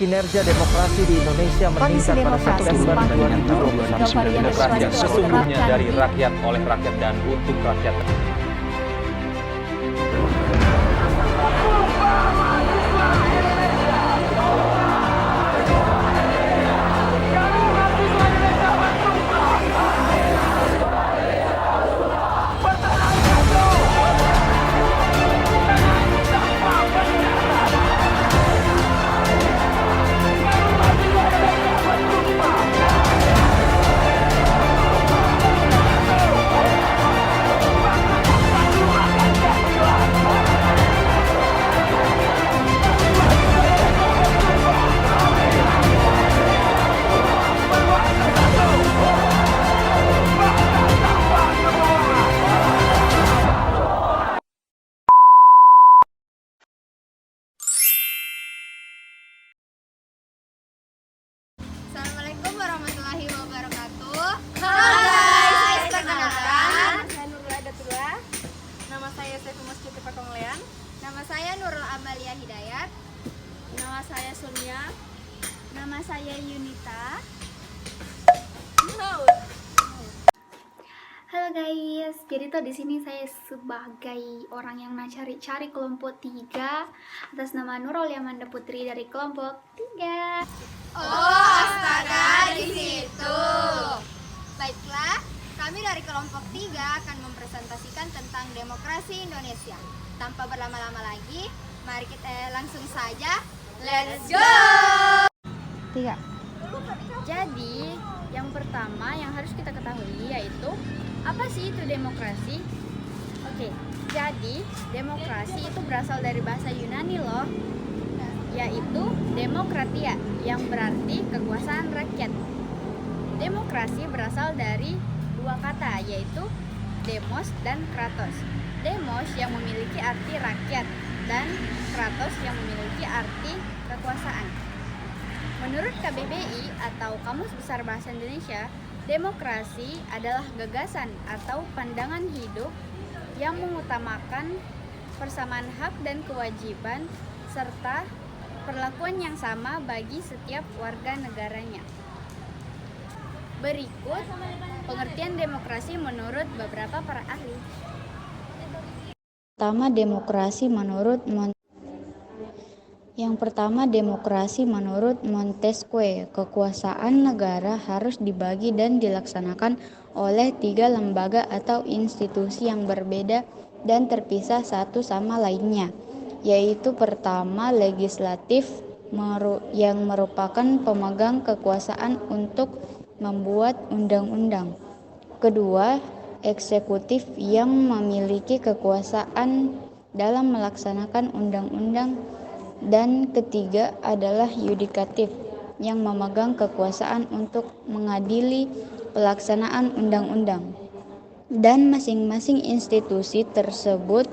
Kinerja demokrasi di Indonesia meningkat pada September 2021. Demokrasi yang sesungguhnya dari rakyat, oleh rakyat, dan untuk rakyat. Assalamualaikum warahmatullahi wabarakatuh. Halo guys, perkenalkan, Saya Nurul Adatullah. Nama saya Saifumus Citi Pakonglean. nama saya Nurul Amalia Hidayat. Nama saya Sonia. Nama saya Yunita. Halo guys, jadi tuh di sini saya sebagai orang yang cari kelompok 3 atas nama Nurul Yamanda Putri dari kelompok 3. Oh, astaga, di situ. Baiklah, kami dari kelompok 3 akan mempresentasikan tentang demokrasi Indonesia. Tanpa berlama-lama lagi, mari kita langsung saja. Let's go! 3. Jadi, yang pertama yang harus kita ketahui yaitu apa sih itu demokrasi? Oke, jadi demokrasi itu berasal dari bahasa Yunani loh, yaitu demokratia, yang berarti kekuasaan rakyat. Demokrasi berasal dari dua kata, yaitu demos dan kratos. Demos yang memiliki arti rakyat dan kratos yang memiliki arti kekuasaan. Menurut KBBI atau Kamus Besar Bahasa Indonesia, demokrasi adalah gagasan atau pandangan hidup yang mengutamakan persamaan hak dan kewajiban serta perlakuan yang sama bagi setiap warga negaranya. Berikut pengertian demokrasi menurut beberapa para ahli. Demokrasi menurut Montesquieu, kekuasaan negara harus dibagi dan dilaksanakan oleh 3 lembaga atau institusi yang berbeda dan terpisah satu sama lainnya, yaitu pertama legislatif yang merupakan pemegang kekuasaan untuk membuat undang-undang, kedua eksekutif yang memiliki kekuasaan dalam melaksanakan undang-undang, dan ketiga adalah yudikatif yang memegang kekuasaan untuk mengadili pelaksanaan undang-undang. Dan masing-masing institusi tersebut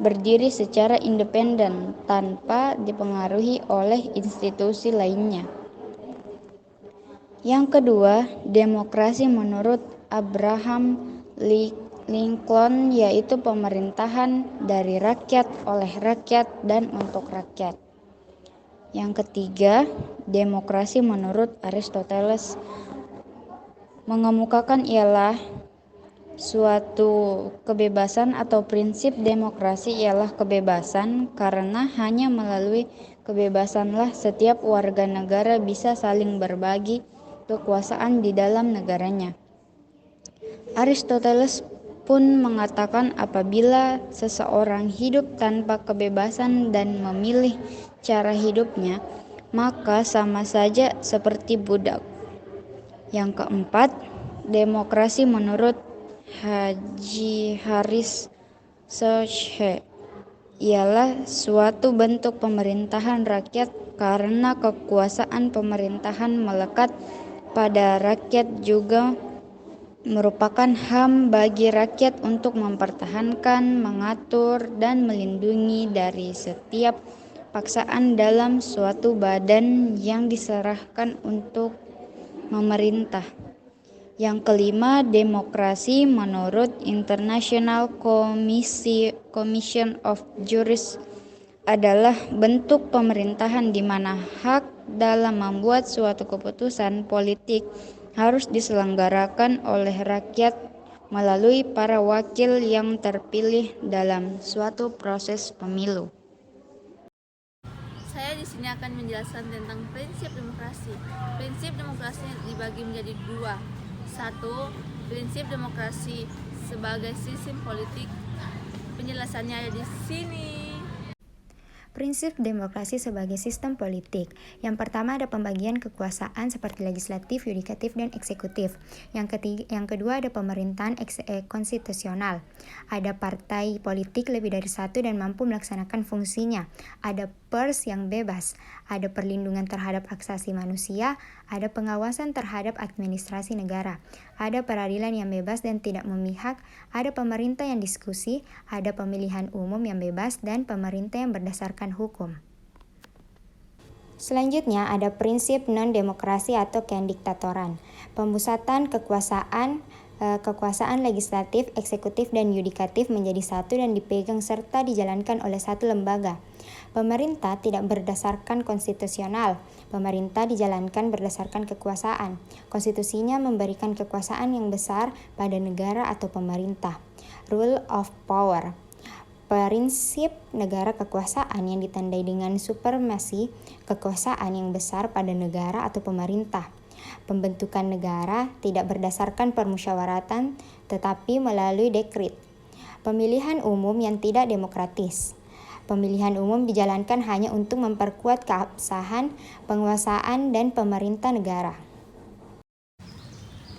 berdiri secara independen tanpa dipengaruhi oleh institusi lainnya. Yang kedua, demokrasi menurut Abraham Lincoln yaitu pemerintahan dari rakyat, oleh rakyat, dan untuk rakyat. Yang ketiga, demokrasi menurut Aristoteles mengemukakan ialah suatu kebebasan atau prinsip demokrasi ialah kebebasan karena hanya melalui kebebasanlah setiap warga negara bisa saling berbagi kekuasaan di dalam negaranya. Aristoteles pun mengatakan apabila seseorang hidup tanpa kebebasan dan memilih cara hidupnya, maka sama saja seperti budak. Yang keempat, demokrasi menurut Haji Haris Soche ialah suatu bentuk pemerintahan rakyat karena kekuasaan pemerintahan melekat pada rakyat juga merupakan HAM bagi rakyat untuk mempertahankan, mengatur, dan melindungi dari setiap paksaan dalam suatu badan yang diserahkan untuk memerintah. Yang kelima, demokrasi menurut International Commission of Justice adalah bentuk pemerintahan di mana hak dalam membuat suatu keputusan politik harus diselenggarakan oleh rakyat melalui para wakil yang terpilih dalam suatu proses pemilu. Saya di sini akan menjelaskan tentang prinsip demokrasi. Prinsip demokrasi dibagi menjadi dua. Satu, prinsip demokrasi sebagai sistem politik. Penjelasannya ada di sini. Prinsip demokrasi sebagai sistem politik. Yang pertama ada pembagian kekuasaan seperti legislatif, yudikatif, dan eksekutif. Yang kedua ada pemerintahan konstitusional. Ada partai politik lebih dari satu dan mampu melaksanakan fungsinya. Ada pers yang bebas. Ada perlindungan terhadap hak asasi manusia. Ada pengawasan terhadap administrasi negara. Ada peradilan yang bebas dan tidak memihak. Ada pemerintah yang diskusi. Ada pemilihan umum yang bebas dan pemerintah yang berdasarkan hukum. Selanjutnya ada prinsip non-demokrasi atau keandiktatoran. Pemusatan kekuasaan legislatif, eksekutif, dan yudikatif menjadi satu dan dipegang serta dijalankan oleh satu lembaga. Pemerintah tidak berdasarkan konstitusional. Pemerintah dijalankan berdasarkan kekuasaan. Konstitusinya memberikan kekuasaan yang besar pada negara atau pemerintah. Rule of power. Prinsip negara kekuasaan yang ditandai dengan supremasi kekuasaan yang besar pada negara atau pemerintah. Pembentukan negara tidak berdasarkan permusyawaratan tetapi melalui dekret. Pemilihan umum yang tidak demokratis. Pemilihan umum dijalankan hanya untuk memperkuat keabsahan, penguasaan, dan pemerintah negara.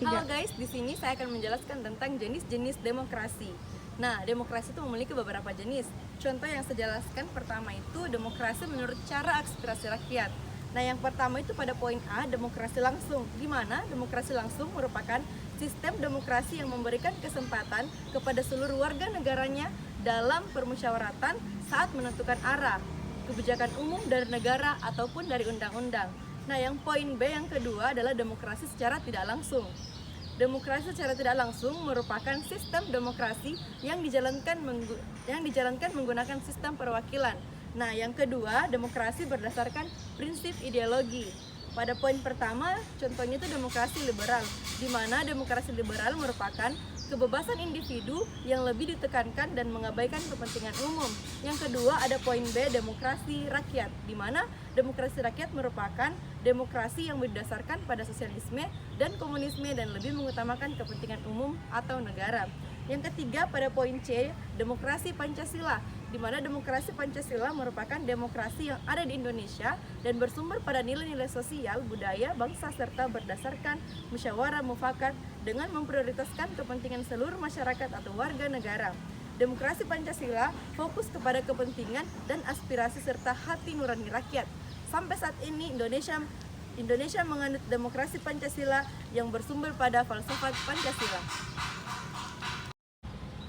Halo guys, di sini saya akan menjelaskan tentang jenis-jenis demokrasi. Nah, demokrasi itu memiliki beberapa jenis. Contoh yang saya jelaskan pertama itu demokrasi menurut cara aspirasi rakyat. Nah, yang pertama itu pada poin A, demokrasi langsung, di mana demokrasi langsung merupakan sistem demokrasi yang memberikan kesempatan kepada seluruh warga negaranya dalam permusyawaratan saat menentukan arah, kebijakan umum dari negara ataupun dari undang-undang. Nah, yang poin B yang kedua adalah demokrasi secara tidak langsung. Demokrasi secara tidak langsung merupakan sistem demokrasi yang dijalankan menggunakan sistem perwakilan. Nah, yang kedua, demokrasi berdasarkan prinsip ideologi. Pada poin pertama, contohnya itu demokrasi liberal, di mana demokrasi liberal merupakan kebebasan individu yang lebih ditekankan dan mengabaikan kepentingan umum. Yang kedua, ada poin B, demokrasi rakyat, di mana demokrasi rakyat merupakan demokrasi yang berdasarkan pada sosialisme dan komunisme dan lebih mengutamakan kepentingan umum atau negara. Yang ketiga, pada poin C, demokrasi Pancasila, di mana demokrasi Pancasila merupakan demokrasi yang ada di Indonesia dan bersumber pada nilai-nilai sosial, budaya, bangsa, serta berdasarkan musyawarah mufakat dengan memprioritaskan kepentingan seluruh masyarakat atau warga negara. Demokrasi Pancasila fokus kepada kepentingan dan aspirasi serta hati nurani rakyat. Sampai saat ini Indonesia menganut demokrasi Pancasila yang bersumber pada falsafat Pancasila.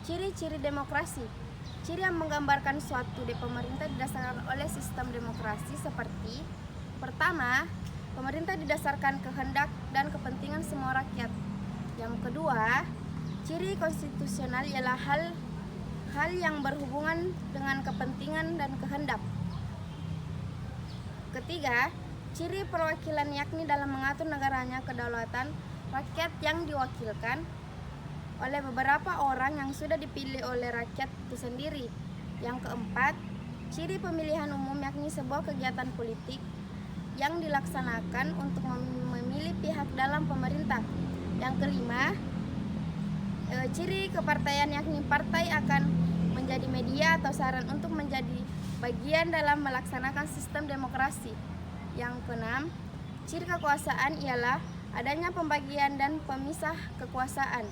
Ciri-ciri demokrasi. Ciri yang menggambarkan suatu pemerintah didasarkan oleh sistem demokrasi seperti: pertama, pemerintah didasarkan kehendak dan kepentingan semua rakyat. Yang kedua, ciri konstitusional ialah hal yang berhubungan dengan kepentingan dan kehendak. Ketiga, ciri perwakilan yakni dalam mengatur negaranya kedaulatan rakyat yang diwakilkan oleh beberapa orang yang sudah dipilih oleh rakyat itu sendiri. Yang keempat, ciri pemilihan umum yakni sebuah kegiatan politik yang dilaksanakan untuk memilih pihak dalam pemerintah. Yang kelima, ciri kepartaian yakni partai akan menjadi media atau saran untuk menjadi bagian dalam melaksanakan sistem demokrasi. Yang keenam, ciri kekuasaan ialah adanya pembagian dan pemisah kekuasaan.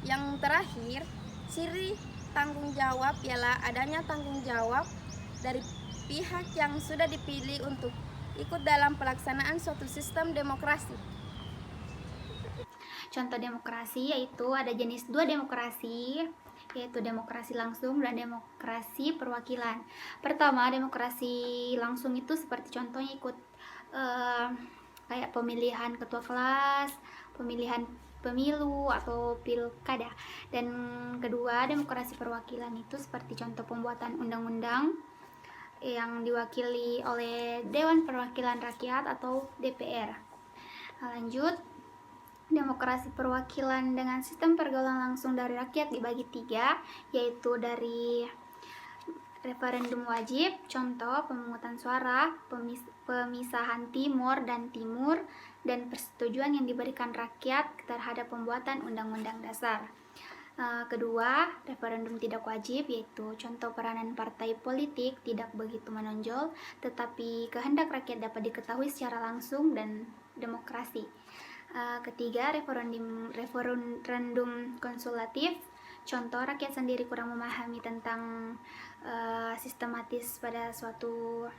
Yang terakhir, ciri tanggung jawab ialah adanya tanggung jawab dari pihak yang sudah dipilih untuk ikut dalam pelaksanaan suatu sistem demokrasi. Contoh demokrasi yaitu ada jenis dua demokrasi, yaitu demokrasi langsung dan demokrasi perwakilan. Pertama, demokrasi langsung itu seperti contohnya ikut kayak pemilihan ketua kelas, pemilihan pemilu atau pilkada. Dan kedua, demokrasi perwakilan itu seperti contoh pembuatan undang-undang, yang diwakili oleh Dewan Perwakilan Rakyat atau DPR. Lanjut, demokrasi perwakilan dengan sistem pergaulan langsung dari rakyat dibagi 3, yaitu dari referendum wajib, contoh pemungutan suara, pemisahan timur dan timur, dan persetujuan yang diberikan rakyat terhadap pembuatan undang-undang dasar. Kedua, referendum tidak wajib, yaitu contoh peranan partai politik tidak begitu menonjol, tetapi kehendak rakyat dapat diketahui secara langsung dan demokrasi. Ketiga, referendum konsultatif, contoh rakyat sendiri kurang memahami tentang sistematis pada suatu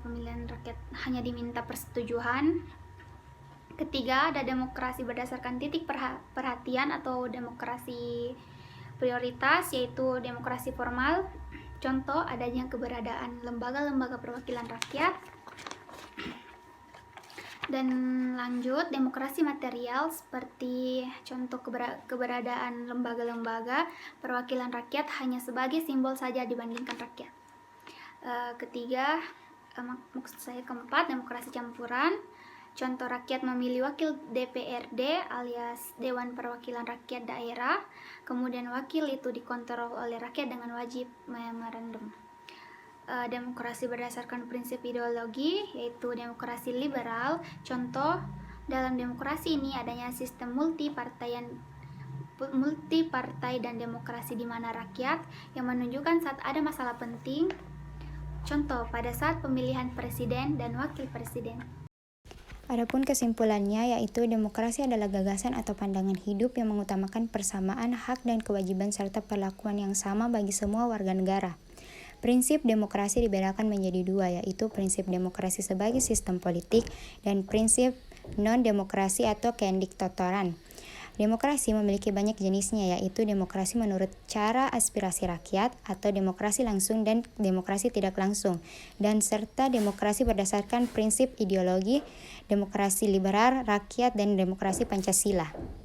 pemilihan rakyat, hanya diminta persetujuan. Ketiga, ada demokrasi berdasarkan titik perhatian atau demokrasi prioritas, yaitu demokrasi formal, contoh adanya keberadaan lembaga-lembaga perwakilan rakyat. Dan lanjut, demokrasi material seperti contoh keberadaan lembaga-lembaga perwakilan rakyat hanya sebagai simbol saja dibandingkan rakyat. Ketiga, keempat, demokrasi campuran, contoh rakyat memilih wakil DPRD alias Dewan Perwakilan Rakyat Daerah, kemudian wakil itu dikontrol oleh rakyat dengan wajib memorandum. Demokrasi berdasarkan prinsip ideologi, yaitu demokrasi liberal, contoh dalam demokrasi ini adanya sistem multipartai dan demokrasi di mana rakyat yang menunjukkan saat ada masalah penting, contoh pada saat pemilihan presiden dan wakil presiden. Adapun kesimpulannya, yaitu demokrasi adalah gagasan atau pandangan hidup yang mengutamakan persamaan hak dan kewajiban serta perlakuan yang sama bagi semua warga negara. Prinsip demokrasi dibedakan menjadi 2, yaitu prinsip demokrasi sebagai sistem politik dan prinsip non-demokrasi atau keindikatoran. Demokrasi memiliki banyak jenisnya, yaitu demokrasi menurut cara aspirasi rakyat atau demokrasi langsung dan demokrasi tidak langsung, dan serta demokrasi berdasarkan prinsip ideologi, demokrasi liberal rakyat, dan demokrasi Pancasila.